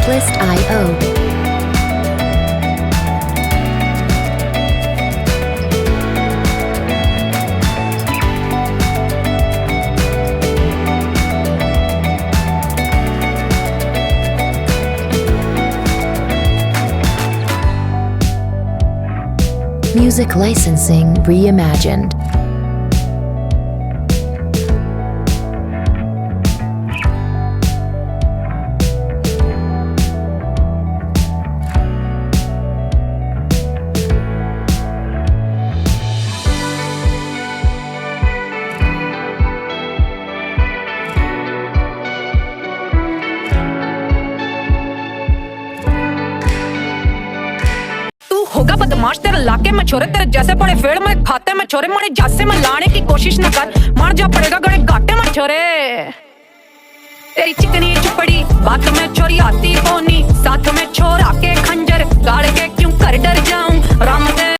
Checklist.io. Music licensing reimagined. होगा बदमाश तेरे लाके में छोरे तेरे जैसे पड़े फेड़ में खाते में छोरे मारे जासे में लाने की कोशिश न कर मार जा पड़ेगा गड़े घाटे में छोरे तेरी चिकनी चुपड़ी बात में छोरी आती होनी